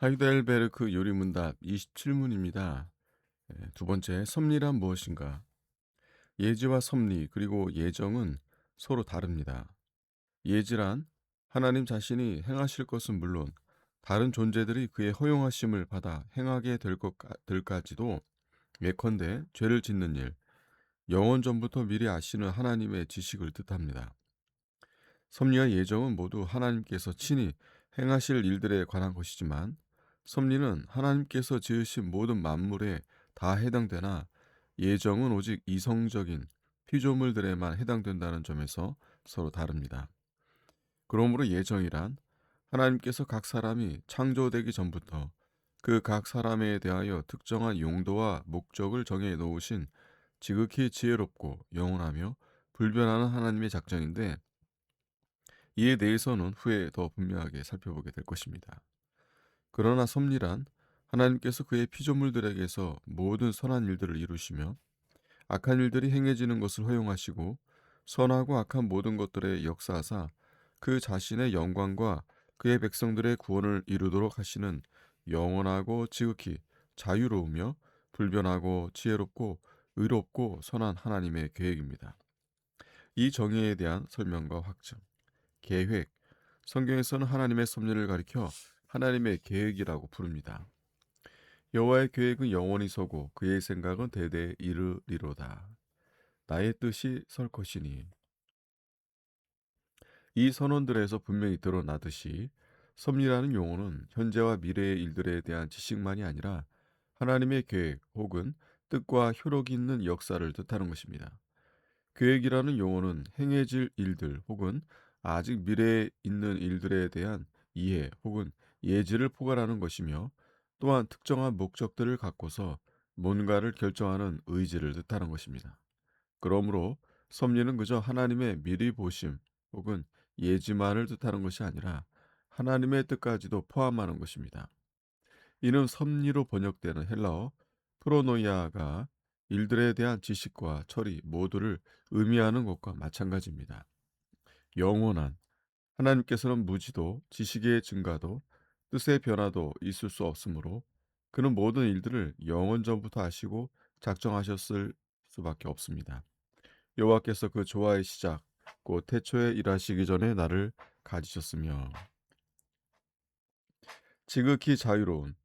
하이델베르크 요리문답 27문입니다. 두 번째, 섭리란 무엇인가? 예지와 섭리, 그리고 예정은 서로 다릅니다. 예지란 하나님 자신이 행하실 것은 물론 다른 존재들이 그의 허용하심을 받아 행하게 될까지도, 예컨대 죄를 짓는 일, 영원 전부터 미리 아시는 하나님의 지식을 뜻합니다. 섭리와 예정은 모두 하나님께서 친히 행하실 일들에 관한 것이지만, 섭리는 하나님께서 지으신 모든 만물에 다 해당되나, 예정은 오직 이성적인 피조물들에만 해당된다는 점에서 서로 다릅니다. 그러므로 예정이란 하나님께서 각 사람이 창조되기 전부터 그 각 사람에 대하여 특정한 용도와 목적을 정해 놓으신 지극히 지혜롭고 영원하며 불변하는 하나님의 작정인데, 이에 대해서는 후에 더 분명하게 살펴보게 될 것입니다. 그러나 섭리란 하나님께서 그의 피조물들에게서 모든 선한 일들을 이루시며 악한 일들이 행해지는 것을 허용하시고, 선하고 악한 모든 것들에 역사하사 그 자신의 영광과 그의 백성들의 구원을 이루도록 하시는 영원하고 지극히 자유로우며 불변하고 지혜롭고 의롭고 선한 하나님의 계획입니다. 이 정의에 대한 설명과 확증, 계획, 성경에서는 하나님의 섭리를 가리켜 하나님의 계획이라고 부릅니다. 여호와의 계획은 영원히 서고 그의 생각은 대대에 이르리로다. 나의 뜻이 설 것이니. 이 선언들에서 분명히 드러나듯이 섭리라는 용어는 현재와 미래의 일들에 대한 지식만이 아니라 하나님의 계획 혹은 뜻과 효력이 있는 역사를 뜻하는 것입니다. 계획이라는 용어는 행해질 일들 혹은 아직 미래에 있는 일들에 대한 이해 혹은 예지를 포괄하는 것이며, 또한 특정한 목적들을 갖고서 뭔가를 결정하는 의지를 뜻하는 것입니다. 그러므로 섭리는 그저 하나님의 미리 보심 혹은 예지만을 뜻하는 것이 아니라 하나님의 뜻까지도 포함하는 것입니다. 이는 섭리로 번역되는 헬라어 프로노이아가 일들에 대한 지식과 처리 모두를 의미하는 것과 마찬가지입니다. 영원한 하나님께서는 무지도 지식의 증가도 뜻의 변화도 있을 수 없으므로 그는 모든 일들을 영원 전부터 아시고 작정하셨을 수밖에 없습니다. 여호와께서 그 조화의 시작 곧 태초에 일하시기 전에 나를 가지셨으며. 지극히 자유로운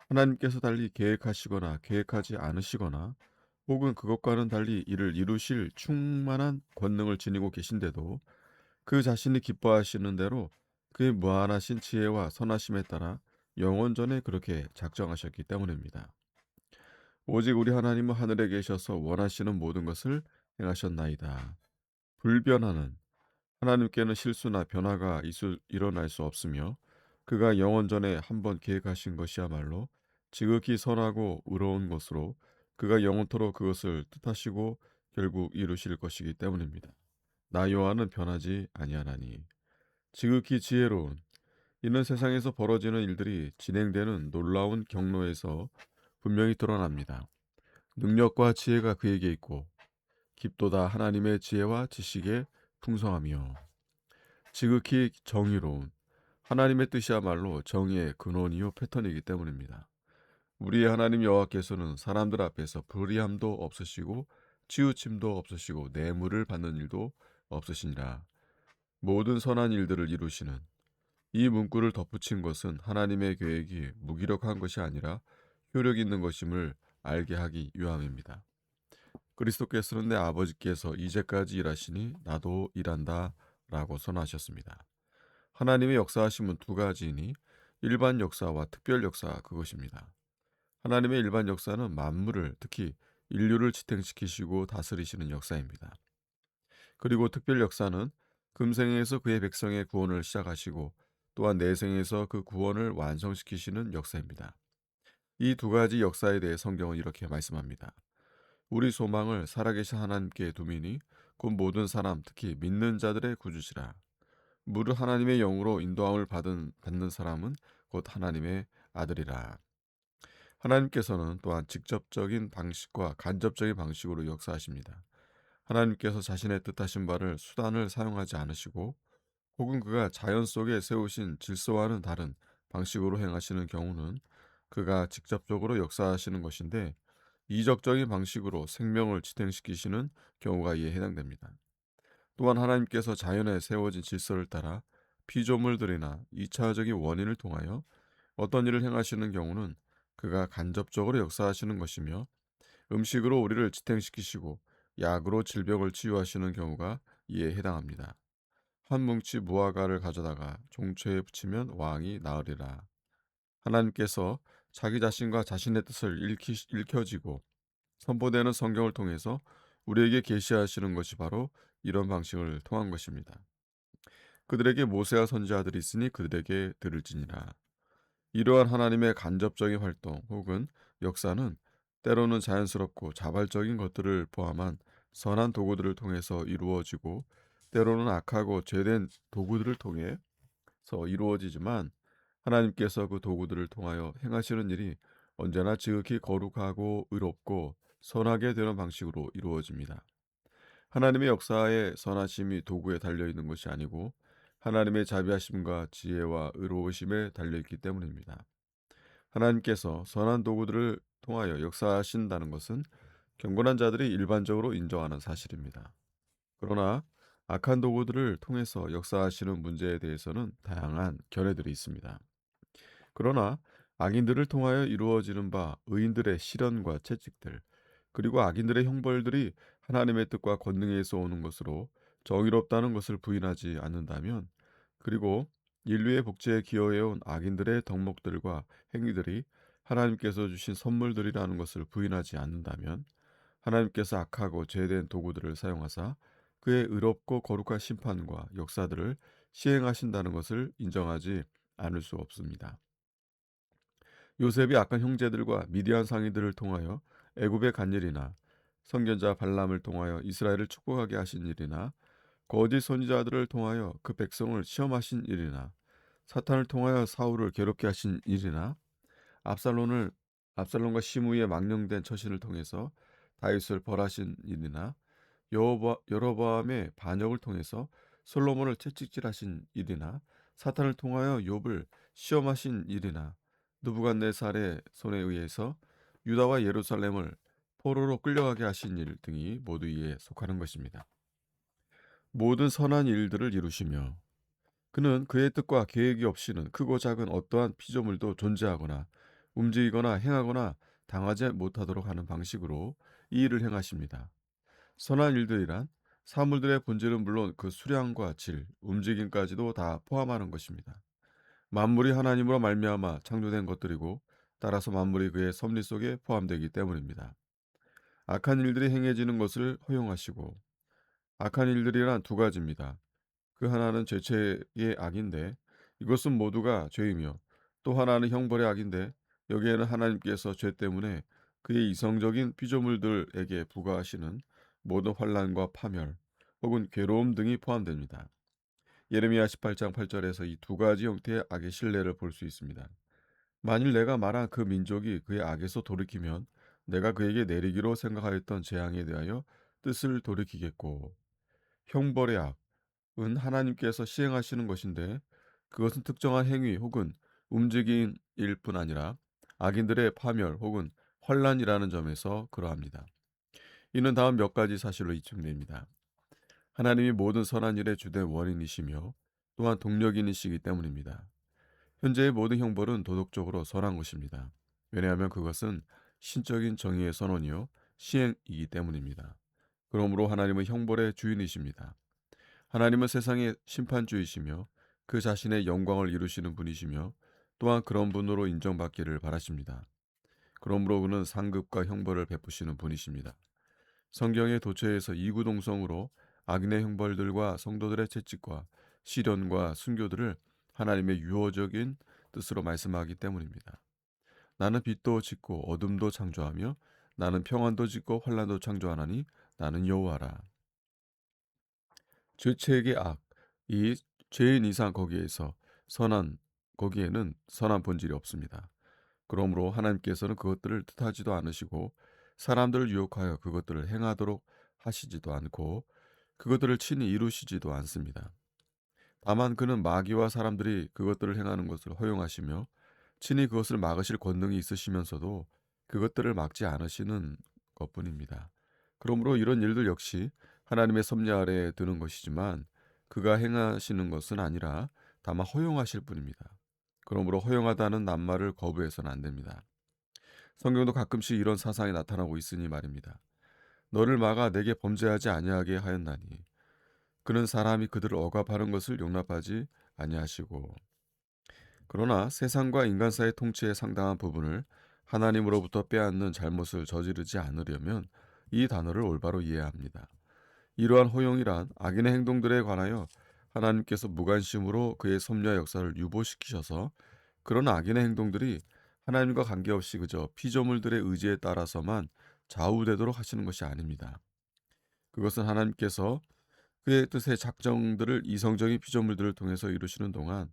하나님께서 달리 계획하시거나 계획하지 않으시거나 혹은 그것과는 달리 이를 이루실 충만한 권능을 지니고 계신데도 그 자신이 기뻐하시는 대로 그의 무한하신 지혜와 선하심에 따라 영원 전에 그렇게 작정하셨기 때문입니다. 오직 우리 하나님은 하늘에 계셔서 원하시는 모든 것을 행하셨나이다. 불변하는 하나님께는 실수나 변화가 일어날 수 없으며, 그가 영원 전에 한번 계획하신 것이야말로 지극히 선하고 의로운 것으로 그가 영원토록 그것을 뜻하시고 결국 이루실 것이기 때문입니다. 나 요한은 변하지 아니하나니. 지극히 지혜로운 이는 세상에서 벌어지는 일들이 진행되는 놀라운 경로에서 분명히 드러납니다. 능력과 지혜가 그에게 있고 깊도다 하나님의 지혜와 지식의 풍성하며. 지극히 정의로운 하나님의 뜻이야말로 정의의 근원이요 패턴이기 때문입니다. 우리의 하나님 여호와께서는 사람들 앞에서 불의함도 없으시고 치우침도 없으시고 뇌물을 받는 일도 없으시니라. 모든 선한 일들을 이루시는 이 문구를 덧붙인 것은 하나님의 계획이 무기력한 것이 아니라 효력 있는 것임을 알게 하기 위함입니다. 그리스도께서는 내 아버지께서 이제까지 일하시니 나도 일한다 라고 선하셨습니다. 하나님의 역사하심은 두 가지이니 일반 역사와 특별 역사, 그것입니다. 하나님의 일반 역사는 만물을, 특히 인류를 지탱시키시고 다스리시는 역사입니다. 그리고 특별 역사는 금생에서 그의 백성의 구원을 시작하시고 또한 내생에서 그 구원을 완성시키시는 역사입니다. 이 두 가지 역사에 대해 성경은 이렇게 말씀합니다. 우리 소망을 살아계신 하나님께 두미니 곧 모든 사람, 특히 믿는 자들의 구주시라. 무릇 하나님의 영으로 인도함을 받는 사람은 곧 하나님의 아들이라. 하나님께서는 또한 직접적인 방식과 간접적인 방식으로 역사하십니다. 하나님께서 자신의 뜻하신 바를 수단을 사용하지 않으시고 혹은 그가 자연 속에 세우신 질서와는 다른 방식으로 행하시는 경우는 그가 직접적으로 역사하시는 것인데, 이적적인 방식으로 생명을 지탱시키시는 경우가 이에 해당됩니다. 또한 하나님께서 자연에 세워진 질서를 따라 피조물들이나 2차적인 원인을 통하여 어떤 일을 행하시는 경우는 그가 간접적으로 역사하시는 것이며, 음식으로 우리를 지탱시키시고 약으로 질병을 치유하시는 경우가 이에 해당합니다. 한 뭉치 무화과를 가져다가 종초에 붙이면 왕이 나으리라. 하나님께서 자기 자신과 자신의 뜻을 읽혀지고 선포되는 성경을 통해서 우리에게 계시하시는 것이 바로 이런 방식을 통한 것입니다. 그들에게 모세와 선지자들이 있으니 그들에게 들을지니라. 이러한 하나님의 간접적인 활동 혹은 역사는 때로는 자연스럽고 자발적인 것들을 포함한 선한 도구들을 통해서 이루어지고, 때로는 악하고 죄된 도구들을 통해서 이루어지지만, 하나님께서 그 도구들을 통하여 행하시는 일이 언제나 지극히 거룩하고 의롭고 선하게 되는 방식으로 이루어집니다. 하나님의 역사의 선하심이 도구에 달려있는 것이 아니고 하나님의 자비하심과 지혜와 의로우심에 달려있기 때문입니다. 하나님께서 선한 도구들을 통하여 역사하신다는 것은 경건한 자들이 일반적으로 인정하는 사실입니다. 그러나 악한 도구들을 통해서 역사하시는 문제에 대해서는 다양한 견해들이 있습니다. 그러나 악인들을 통하여 이루어지는 바 의인들의 시련과 채찍들, 그리고 악인들의 형벌들이 하나님의 뜻과 권능에서 오는 것으로 정의롭다는 것을 부인하지 않는다면, 그리고 인류의 복제에 기여해온 악인들의 덕목들과 행위들이 하나님께서 주신 선물들이라는 것을 부인하지 않는다면, 하나님께서 악하고 죄된 도구들을 사용하사 그의 의롭고 거룩한 심판과 역사들을 시행하신다는 것을 인정하지 않을 수 없습니다. 요셉이 악한 형제들과 미디안 상인들을 통하여 애굽에 간 일이나, 선견자 발람을 통하여 이스라엘을 축복하게 하신 일이나, 거짓 선지자들을 통하여 그 백성을 시험하신 일이나, 사탄을 통하여 사울을 괴롭게 하신 일이나, 압살론을 압살론과 시므이의 망령된 처신을 통해서 다윗을 벌하신 일이나, 여로보암의 반역을 통해서 솔로몬을 채찍질하신 일이나, 사탄을 통하여 욥을 시험하신 일이나, 느부갓네살의 손에 의해서 유다와 예루살렘을 포로로 끌려가게 하신 일 등이 모두 이에 속하는 것입니다. 모든 선한 일들을 이루시며 그는 그의 뜻과 계획이 없이는 크고 작은 어떠한 피조물도 존재하거나 움직이거나 행하거나 당하지 못하도록 하는 방식으로 이 일을 행하십니다. 선한 일들이란 사물들의 본질은 물론 그 수량과 질, 움직임까지도 다 포함하는 것입니다. 만물이 하나님으로 말미암아 창조된 것들이고, 따라서 만물이 그의 섭리 속에 포함되기 때문입니다. 악한 일들이 행해지는 것을 허용하시고, 악한 일들이란 두 가지입니다. 그 하나는 죄체의 악인데 이것은 모두가 죄이며, 또 하나는 형벌의 악인데 여기에는 하나님께서 죄 때문에 그의 이성적인 피조물들에게 부과하시는 모든 환난과 파멸 혹은 괴로움 등이 포함됩니다. 예레미야 18장 8절에서 이 두 가지 형태의 악의 실례를 볼 수 있습니다. 만일 내가 말한 그 민족이 그의 악에서 돌이키면 내가 그에게 내리기로 생각하였던 재앙에 대하여 뜻을 돌이키겠고, 형벌의 악은 하나님께서 시행하시는 것인데 그것은 특정한 행위 혹은 움직임일 뿐 아니라 악인들의 파멸 혹은 환란이라는 점에서 그러합니다. 이는 다음 몇 가지 사실로 입증됩니다. 하나님이 모든 선한 일의 주된 원인이시며 또한 동력인이시기 때문입니다. 현재의 모든 형벌은 도덕적으로 선한 것입니다. 왜냐하면 그것은 신적인 정의의 선언이요 시행이기 때문입니다. 그러므로 하나님은 형벌의 주인이십니다. 하나님은 세상의 심판주이시며 그 자신의 영광을 이루시는 분이시며 또한 그런 분으로 인정받기를 바라십니다. 그러므로 그는 상급과 형벌을 베푸시는 분이십니다. 성경의 도처에서 이구동성으로 악인의 형벌들과 성도들의 채찍과 시련과 순교들을 하나님의 유호적인 뜻으로 말씀하기 때문입니다. 나는 빛도 짓고 어둠도 창조하며 나는 평안도 짓고 환난도 창조하나니 나는 여호와라. 죄책의 악, 이 죄인 이상 거기에는 선한 본질이 없습니다. 그러므로 하나님께서는 그것들을 뜻하지도 않으시고 사람들을 유혹하여 그것들을 행하도록 하시지도 않고 그것들을 친히 이루시지도 않습니다. 다만 그는 마귀와 사람들이 그것들을 행하는 것을 허용하시며 친히 그것을 막으실 권능이 있으시면서도 그것들을 막지 않으시는 것뿐입니다. 그러므로 이런 일들 역시 하나님의 섭리 아래에 드는 것이지만 그가 행하시는 것은 아니라 다만 허용하실 뿐입니다. 그러므로 허용하다는 낱말을 거부해서는 안 됩니다. 성경도 가끔씩 이런 사상이 나타나고 있으니 말입니다. 너를 막아 내게 범죄하지 아니하게 하였나니 그는 사람이 그들을 억압하는 것을 용납하지 아니하시고. 그러나 세상과 인간 사의 통치의 상당한 부분을 하나님으로부터 빼앗는 잘못을 저지르지 않으려면 이 단어를 올바로 이해해야 합니다. 이러한 허용이란 악인의 행동들에 관하여 하나님께서 무관심으로 그의 섭리와 역사를 유보시키셔서 그런 악인의 행동들이 하나님과 관계없이 그저 피조물들의 의지에 따라서만 좌우되도록 하시는 것이 아닙니다. 그것은 하나님께서 그의 뜻의 작정들을 이성적인 피조물들을 통해서 이루시는 동안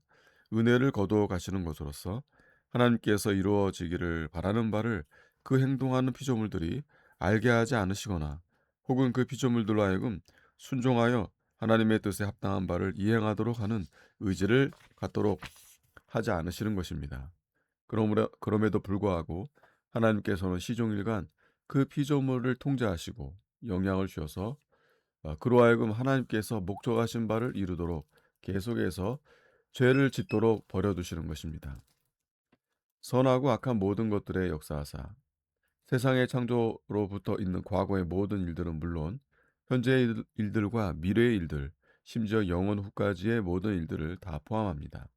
은혜를 거두어 가시는 것으로서 하나님께서 이루어지기를 바라는 바를 그 행동하는 피조물들이 알게 하지 않으시거나 혹은 그 피조물들로 하여금 순종하여 하나님의 뜻에 합당한 바를 이행하도록 하는 의지를 갖도록 하지 않으시는 것입니다. 그럼에도 불구하고 하나님께서는 시종일관 그 피조물을 통제하시고 영향을 주셔서 그로 하여금 하나님께서 목적하신 바를 이루도록 계속해서 죄를 짓도록 버려두시는 것입니다. 선하고 악한 모든 것들의 역사하사 세상의 창조로부터 있는 과거의 모든 일들은 물론 현재의 일들과 미래의 일들, 심지어 영원 후까지의 모든 일들을 다 포함합니다.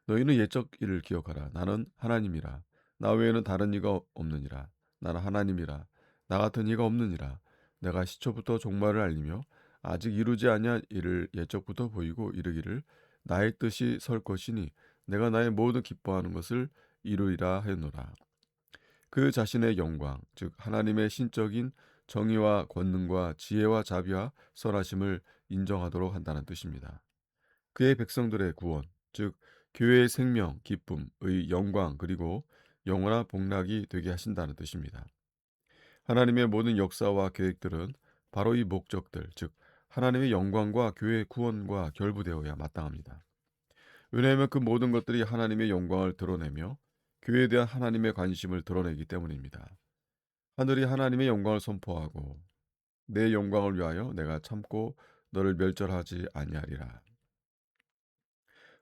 너희는 옛적 일을 기억하라. 나는 하나님이라. 나 외에는 다른 이가 없느니라. 나는 하나님이라. 나 같은 이가 없느니라. 내가 시초부터 종말을 알리며 아직 이루지 아니한 일을 옛적부터 보이고 이르기를 나의 뜻이 설 것이니 내가 나의 모든 기뻐하는 것을 이루리라 하였노라. 그 자신의 영광, 즉 하나님의 신적인 정의와 권능과 지혜와 자비와 선하심을 인정하도록 한다는 뜻입니다. 그의 백성들의 구원, 즉 교회의 생명, 기쁨의 영광 그리고 영원한 복락이 되게 하신다는 뜻입니다. 하나님의 모든 역사와 계획들은 바로 이 목적들, 즉 하나님의 영광과 교회의 구원과 결부되어야 마땅합니다. 왜냐하면 그 모든 것들이 하나님의 영광을 드러내며 교회에 대한 하나님의 관심을 드러내기 때문입니다. 하늘이 하나님의 영광을 선포하고 내 영광을 위하여 내가 참고 너를 멸절하지 아니하리라.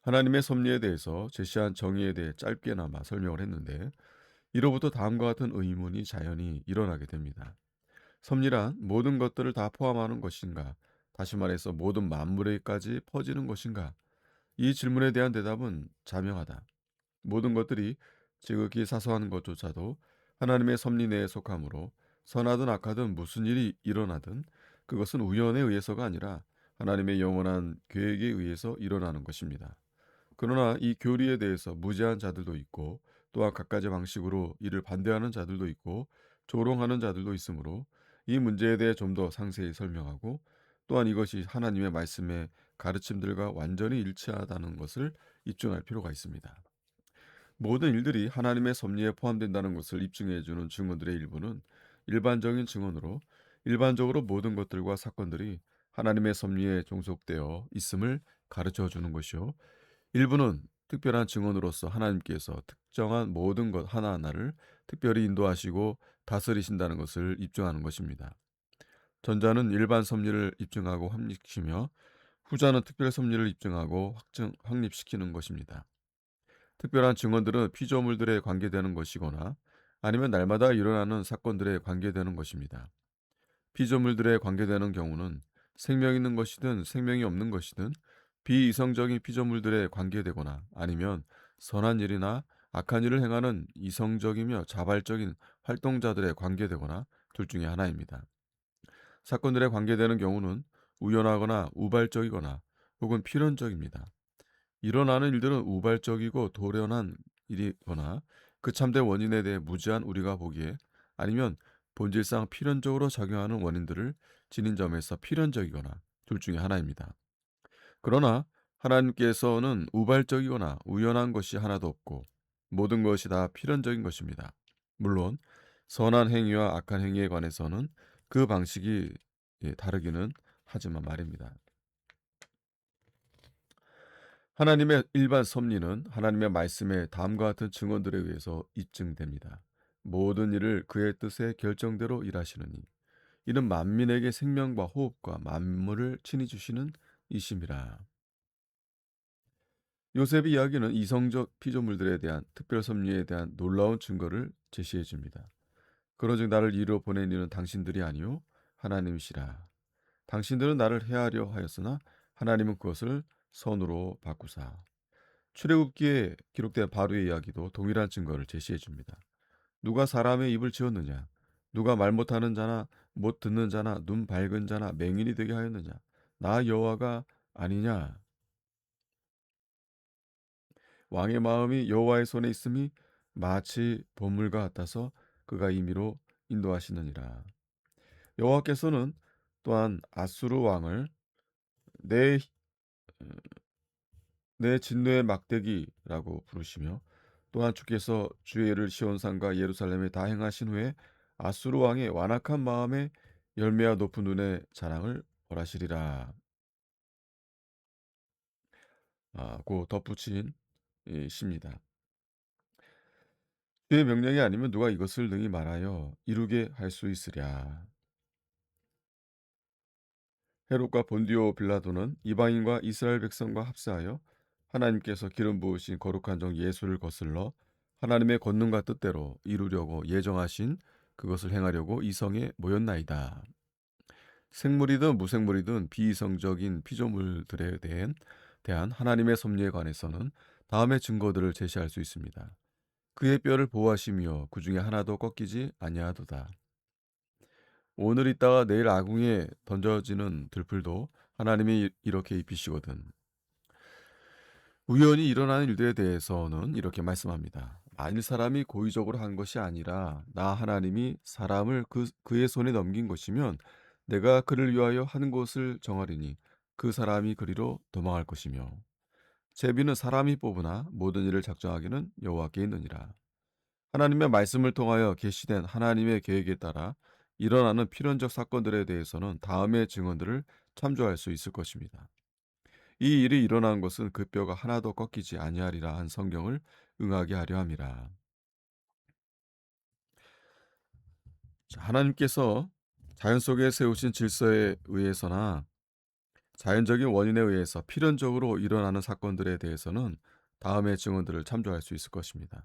하나님의 섭리에 대해서 제시한 정의에 대해 짧게나마 설명을 했는데 이로부터 다음과 같은 의문이 자연히 일어나게 됩니다. 섭리란 모든 것들을 다 포함하는 것인가? 다시 말해서 모든 만물에까지 퍼지는 것인가? 이 질문에 대한 대답은 자명하다. 모든 것들이 지극히 사소한 것조차도 하나님의 섭리 내에 속하므로 선하든 악하든 무슨 일이 일어나든 그것은 우연에 의해서가 아니라 하나님의 영원한 계획에 의해서 일어나는 것입니다. 그러나 이 교리에 대해서 무지한 자들도 있고 또한 갖가지 방식으로 이를 반대하는 자들도 있고 조롱하는 자들도 있으므로 이 문제에 대해 좀 더 상세히 설명하고 또한 이것이 하나님의 말씀의 가르침들과 완전히 일치하다는 것을 입증할 필요가 있습니다. 모든 일들이 하나님의 섭리에 포함된다는 것을 입증해주는 증언들의 일부는 일반적인 증언으로 일반적으로 모든 것들과 사건들이 하나님의 섭리에 종속되어 있음을 가르쳐 주는 것이요. 일부는 특별한 증언으로서 하나님께서 특정한 모든 것 하나하나를 특별히 인도하시고 다스리신다는 것을 입증하는 것입니다. 전자는 일반 섭리를 입증하고 확립시키며 후자는 특별 섭리를 입증하고 확립시키는 것입니다. 특별한 증언들은 피조물들에 관계되는 것이거나 아니면 날마다 일어나는 사건들에 관계되는 것입니다. 피조물들에 관계되는 경우는 생명 있는 것이든 생명이 없는 것이든 비이성적인 피조물들에 관계되거나 아니면 선한 일이나 악한 일을 행하는 이성적이며 자발적인 활동자들에 관계되거나 둘 중에 하나입니다. 사건들에 관계되는 경우는 우연하거나 우발적이거나 혹은 필연적입니다. 일어나는 일들은 우발적이고 돌연한 일이거나 그 참된 원인에 대해 무지한 우리가 보기에 아니면 본질상 필연적으로 작용하는 원인들을 지닌 점에서 필연적이거나 둘 중에 하나입니다. 그러나 하나님께서는 우발적이거나 우연한 것이 하나도 없고 모든 것이 다 필연적인 것입니다. 물론 선한 행위와 악한 행위에 관해서는 그 방식이 다르기는 하지만 말입니다. 하나님의 일반 섭리는 하나님의 말씀에 다음과 같은 증언들에 의해서 입증됩니다. 모든 일을 그의 뜻의 결정대로 일하시느니 이는 만민에게 생명과 호흡과 만물을 친히 주시는 이심이라. 요셉의 이야기는 이성적 피조물들에 대한 특별 섭리에 대한 놀라운 증거를 제시해 줍니다. 그러즉 나를 이리로 보낸 이는 당신들이 아니요 하나님이시라. 당신들은 나를 해하려 하였으나 하나님은 그것을 선으로 바꾸사. 출애굽기에 기록된 바로의 이야기도 동일한 증거를 제시해 줍니다. 누가 사람의 입을 지었느냐? 누가 말 못하는 자나 못 듣는 자나 눈 밝은 자나 맹인이 되게 하였느냐? 나 여호와가 아니냐? 왕의 마음이 여호와의 손에 있음이 마치 보물과 같아서 그가 임의로 인도하시느니라. 여호와께서는 또한 아수르 왕을 내, 내 진노의 막대기라고 부르시며 또한 주께서 주의 일을 시온산과 예루살렘에 다 행하신 후에 아수르 왕의 완악한 마음에 열매와 높은 눈의 자랑을 벌하시리라. 고 덧붙인 이 시입니다. 주의 명령이 아니면 누가 이것을 능히 말하여 이루게 할 수 있으랴. 헤롯과 본디오 빌라도는 이방인과 이스라엘 백성과 합세하여 하나님께서 기름 부으신 거룩한 종 예수를 거슬러 하나님의 권능과 뜻대로 이루려고 예정하신 그것을 행하려고 이성에 모였나이다. 생물이든 무생물이든 비이성적인 피조물들에 대한 하나님의 섭리에 관해서는 다음의 증거들을 제시할 수 있습니다. 그의 뼈를 보호하시며 그 중에 하나도 꺾이지 아니하도다. 오늘 있다가 내일 아궁이에 던져지는 들풀도 하나님이 이렇게 입히시거든. 우연히 일어나는 일들에 대해서는 이렇게 말씀합니다. 만일 사람이 고의적으로 한 것이 아니라 나 하나님이 사람을 그의 손에 넘긴 것이면 내가 그를 위하여 한 곳을 정하리니 그 사람이 그리로 도망할 것이며 제비는 사람이 뽑으나 모든 일을 작정하기는 여호와께 있느니라. 하나님의 말씀을 통하여 계시된 하나님의 계획에 따라 일어나는 필연적 사건들에 대해서는 다음의 증언들을 참조할 수 있을 것입니다. 이 일이 일어난 것은 그 뼈가 하나도 꺾이지 아니하리라 한 성경을 응하게 하려 함이라. 자, 하나님께서 자연 속에 세우신 질서에 의해서나 자연적인 원인에 의해서 필연적으로 일어나는 사건들에 대해서는 다음의 증언들을 참조할 수 있을 것입니다.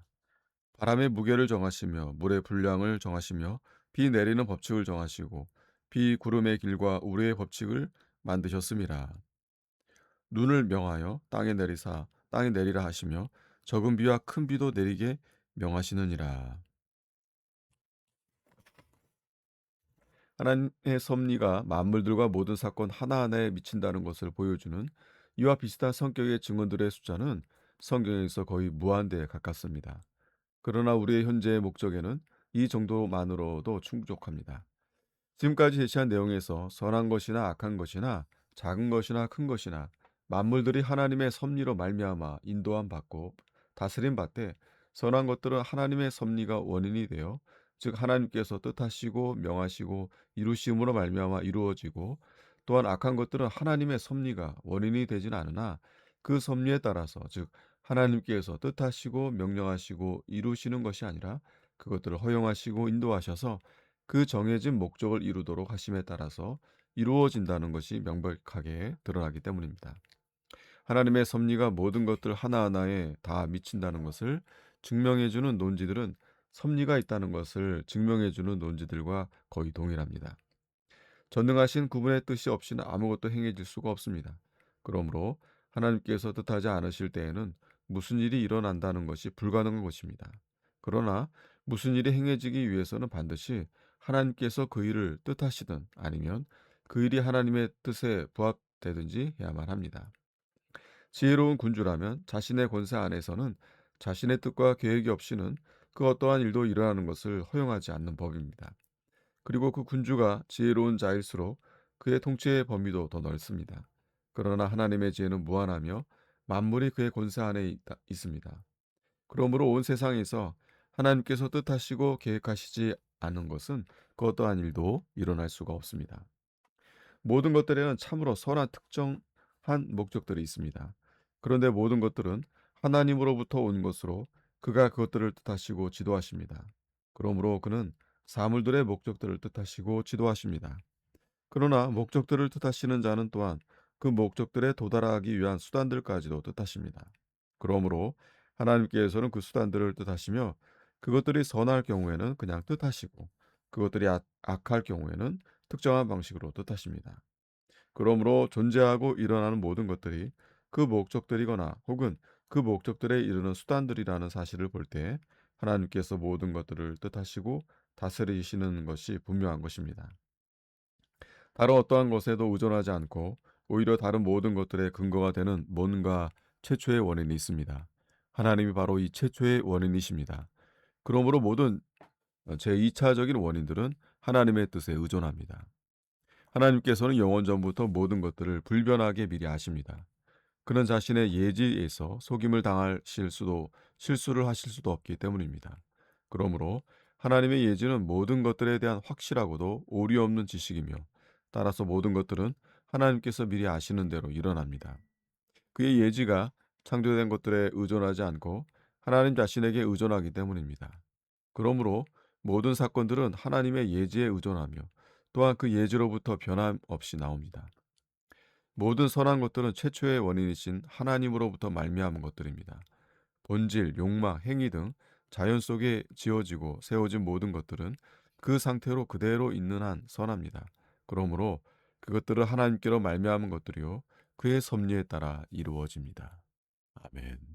바람의 무게를 정하시며 물의 분량을 정하시며 비 내리는 법칙을 정하시고 비 구름의 길과 우레의 법칙을 만드셨음이라. 눈을 명하여 땅에 내리라 하시며 적은 비와 큰 비도 내리게 명하시느니라. 하나님의 섭리가 만물들과 모든 사건 하나하나에 미친다는 것을 보여주는 이와 비슷한 성격의 증언들의 숫자는 성경에서 거의 무한대에 가깝습니다. 그러나 우리의 현재의 목적에는 이 정도만으로도 충족합니다. 지금까지 제시한 내용에서 선한 것이나 악한 것이나 작은 것이나 큰 것이나 만물들이 하나님의 섭리로 말미암아 인도함 받고 다스림 받되 선한 것들은 하나님의 섭리가 원인이 되어 즉 하나님께서 뜻하시고 명하시고 이루심으로 말미암아 이루어지고 또한 악한 것들은 하나님의 섭리가 원인이 되진 않으나 그 섭리에 따라서 즉 하나님께서 뜻하시고 명령하시고 이루시는 것이 아니라 그것들을 허용하시고 인도하셔서 그 정해진 목적을 이루도록 하심에 따라서 이루어진다는 것이 명백하게 드러나기 때문입니다. 하나님의 섭리가 모든 것들 하나하나에 다 미친다는 것을 증명해주는 논지들은 섭리가 있다는 것을 증명해주는 논지들과 거의 동일합니다. 전능하신 그분의 뜻이 없이는 아무것도 행해질 수가 없습니다. 그러므로 하나님께서 뜻하지 않으실 때에는 무슨 일이 일어난다는 것이 불가능한 것입니다. 그러나 무슨 일이 행해지기 위해서는 반드시 하나님께서 그 일을 뜻하시든 아니면 그 일이 하나님의 뜻에 부합되든지 해야만 합니다. 지혜로운 군주라면 자신의 권세 안에서는 자신의 뜻과 계획이 없이는 그 어떠한 일도 일어나는 것을 허용하지 않는 법입니다. 그리고 그 군주가 지혜로운 자일수록 그의 통치의 범위도 더 넓습니다. 그러나 하나님의 지혜는 무한하며 만물이 그의 권세 안에 있습니다. 그러므로 온 세상에서 하나님께서 뜻하시고 계획하시지 않은 것은 그 어떠한 일도 일어날 수가 없습니다. 모든 것들에는 참으로 선한 특정한 목적들이 있습니다. 그런데 모든 것들은 하나님으로부터 온 것으로 그가 그것들을 뜻하시고 지도하십니다. 그러므로 그는 사물들의 목적들을 뜻하시고 지도하십니다. 그러나 목적들을 뜻하시는 자는 또한 그 목적들에 도달하기 위한 수단들까지도 뜻하십니다. 그러므로 하나님께서는 그 수단들을 뜻하시며 그것들이 선할 경우에는 그냥 뜻하시고 그것들이 악할 경우에는 특정한 방식으로 뜻하십니다. 그러므로 존재하고 일어나는 모든 것들이 그 목적들이거나 혹은 그 목적들에 이르는 수단들이라는 사실을 볼 때 하나님께서 모든 것들을 뜻하시고 다스리시는 것이 분명한 것입니다. 다른 어떠한 것에도 의존하지 않고 오히려 다른 모든 것들의 근거가 되는 뭔가 최초의 원인이 있습니다. 하나님이 바로 이 최초의 원인이십니다. 그러므로 모든 제2차적인 원인들은 하나님의 뜻에 의존합니다. 하나님께서는 영원 전부터 모든 것들을 불변하게 미리 아십니다. 그는 자신의 예지에서 속임을 당하실 수도 실수를 하실 수도 없기 때문입니다. 그러므로 하나님의 예지는 모든 것들에 대한 확실하고도 오류 없는 지식이며 따라서 모든 것들은 하나님께서 미리 아시는 대로 일어납니다. 그의 예지가 창조된 것들에 의존하지 않고 하나님 자신에게 의존하기 때문입니다. 그러므로 모든 사건들은 하나님의 예지에 의존하며 또한 그 예지로부터 변함없이 나옵니다. 모든 선한 것들은 최초의 원인이신 하나님으로부터 말미암은 것들입니다. 본질, 욕망, 행위 등 자연 속에 지어지고 세워진 모든 것들은 그 상태로 그대로 있는 한 선합니다. 그러므로 그것들은 하나님께로 말미암은 것들이요 그의 섭리에 따라 이루어집니다. 아멘.